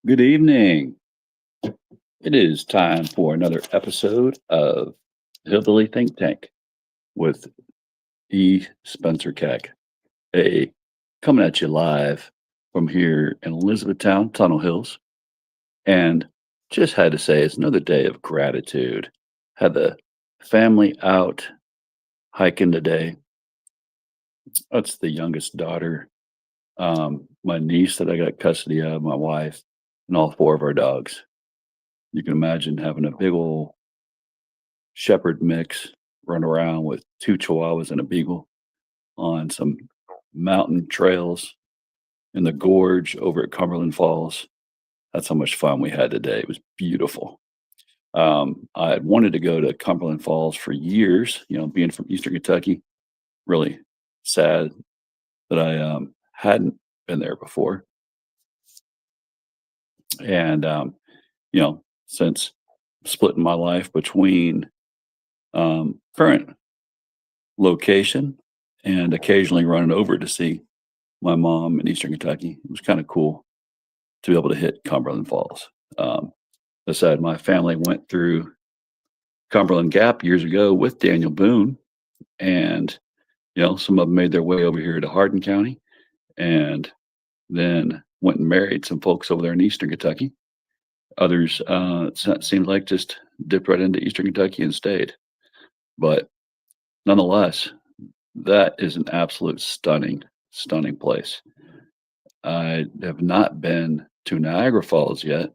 Good evening. It is time for another episode of Hillbilly Think Tank with Spencer Keck. Hey, coming at you live from here in Elizabethtown, Tunnel Hills. And just had to say, it's another day of gratitude. Had the family out hiking today. That's the youngest daughter, my niece that I got custody of, my wife, and all four of our dogs. You can imagine having a big old shepherd mix run around with two chihuahuas and a beagle on some mountain trails in the gorge over at Cumberland Falls. That's how much fun we had today. It was beautiful. I had wanted to go to Cumberland Falls for years, being from Eastern Kentucky. Really sad that I hadn't been there before. And, since splitting my life between current location and occasionally running over to see my mom in Eastern Kentucky. It was kind of cool to be able to hit Cumberland Falls. I said my family went through Cumberland Gap years ago with Daniel Boone, and some of them made their way over here to Hardin County, and then went and married some folks over there in Eastern Kentucky. Others, it seemed like just dipped right into Eastern Kentucky and stayed. But nonetheless, that is an absolute stunning, stunning place. I have not been to Niagara Falls yet,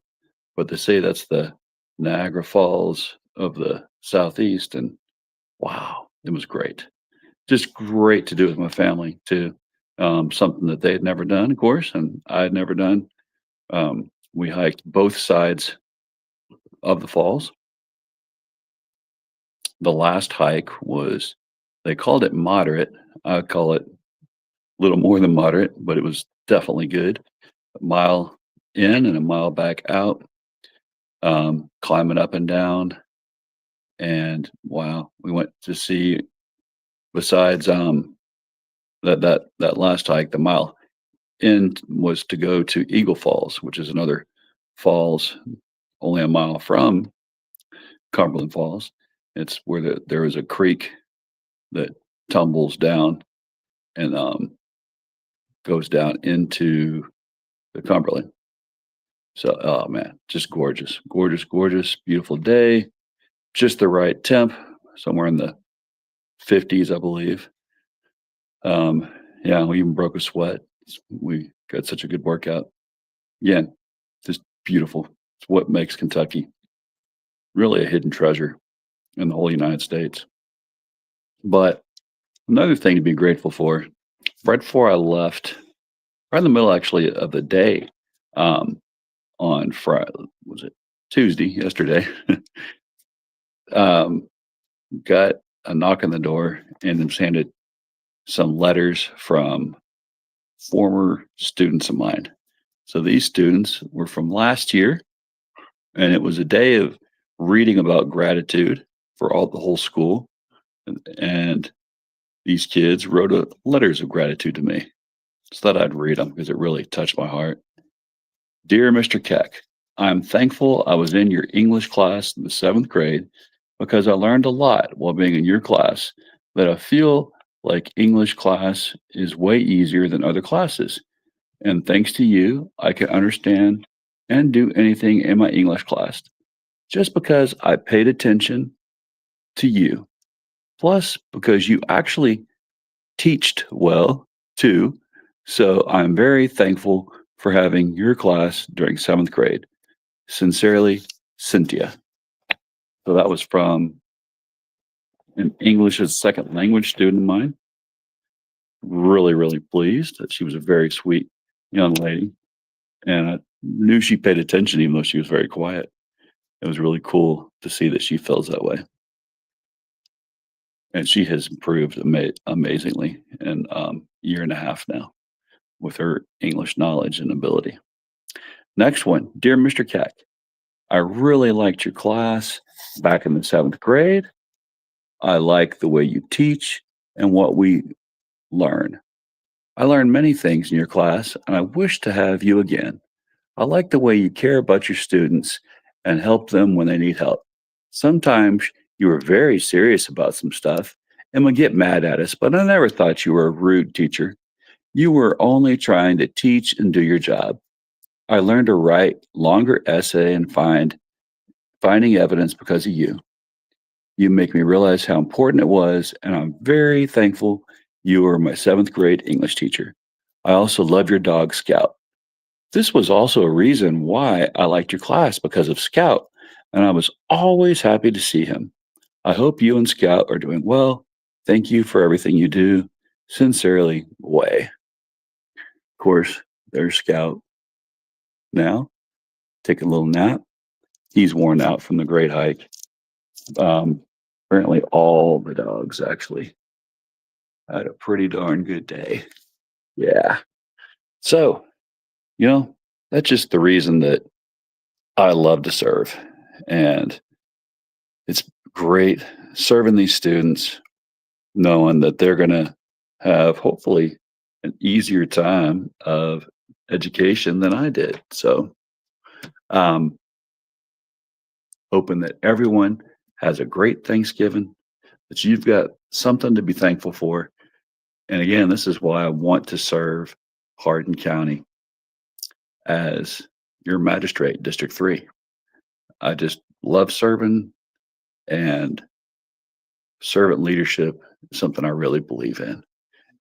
but they say that's the Niagara Falls of the Southeast. And wow, it was great. Just great to do with my family too. Something that they had never done, of course, and I had never done. We hiked both sides of the falls. The last hike was, they called it moderate. I call it little more than moderate, but it was definitely good. A mile in and a mile back out, climbing up and down. And wow, we went to see, besides that last hike, the mile in was to go to Eagle Falls, which is another falls only a mile from Cumberland Falls. It's where there is a creek that tumbles down and goes down into the Cumberland. So, oh man, just gorgeous, gorgeous, gorgeous, beautiful day. Just the right temp, somewhere in the 50s, I believe. Yeah, we even broke a sweat. We got such a good workout. Yeah, just beautiful. It's what makes Kentucky really a hidden treasure in the whole United States. But another thing to be grateful for, right before I left, right in the middle actually of the day, on Friday, was it Tuesday, yesterday, um, got a knock on the door and was handed some letters from former students of mine. So these students were from last year, and it was a day of reading about gratitude for the whole school. And these kids wrote letters of gratitude to me. So thought I'd read them because it really touched my heart. Dear Mr. Keck, I'm thankful I was in your English class in the seventh grade because I learned a lot while being in your class that I feel like English class is way easier than other classes. And thanks to you, I can understand and do anything in my English class just because I paid attention to you. Plus, because you actually teached well too. So I'm very thankful for having your class during seventh grade. Sincerely, Cynthia. So that was from an English as a second language student of mine. Really, really pleased that she was a very sweet young lady. And I knew she paid attention even though she was very quiet. It was really cool to see that she feels that way. And she has improved amazingly in year and a half now with her English knowledge and ability. Next one, dear Mr. Keck, I really liked your class back in the seventh grade. I like the way you teach and what we learn. I learned many things in your class, and I wish to have you again. I like the way you care about your students and help them when they need help. Sometimes you were very serious about some stuff and would get mad at us, but I never thought you were a rude teacher. You were only trying to teach and do your job. I learned to write longer essay and finding evidence because of you. You make me realize how important it was, and I'm very thankful you were my seventh grade English teacher. I also love your dog, Scout. This was also a reason why I liked your class because of Scout, and I was always happy to see him. I hope you and Scout are doing well. Thank you for everything you do. Sincerely, Way. Of course, there's Scout now, taking a little nap. He's worn out from the great hike. Um, Apparently, all the dogs actually had a pretty darn good day. Yeah. So, you know, that's just the reason that I love to serve. And it's great serving these students, knowing that they're going to have hopefully an easier time of education than I did. So, um, hoping that everyone has a great Thanksgiving, that you've got something to be thankful for. And again, this is why I want to serve Hardin County as your magistrate, District 3. I just love serving, and servant leadership is something I really believe in.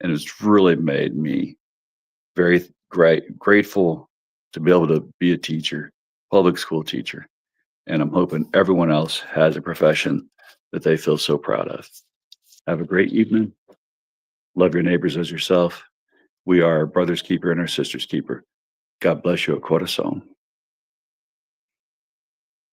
And it's really made me very grateful to be able to be a teacher, public school teacher. And I'm hoping everyone else has a profession that they feel so proud of. Have a great evening. Love your neighbors as yourself. We are our brother's keeper and our sister's keeper. God bless you, a corazon.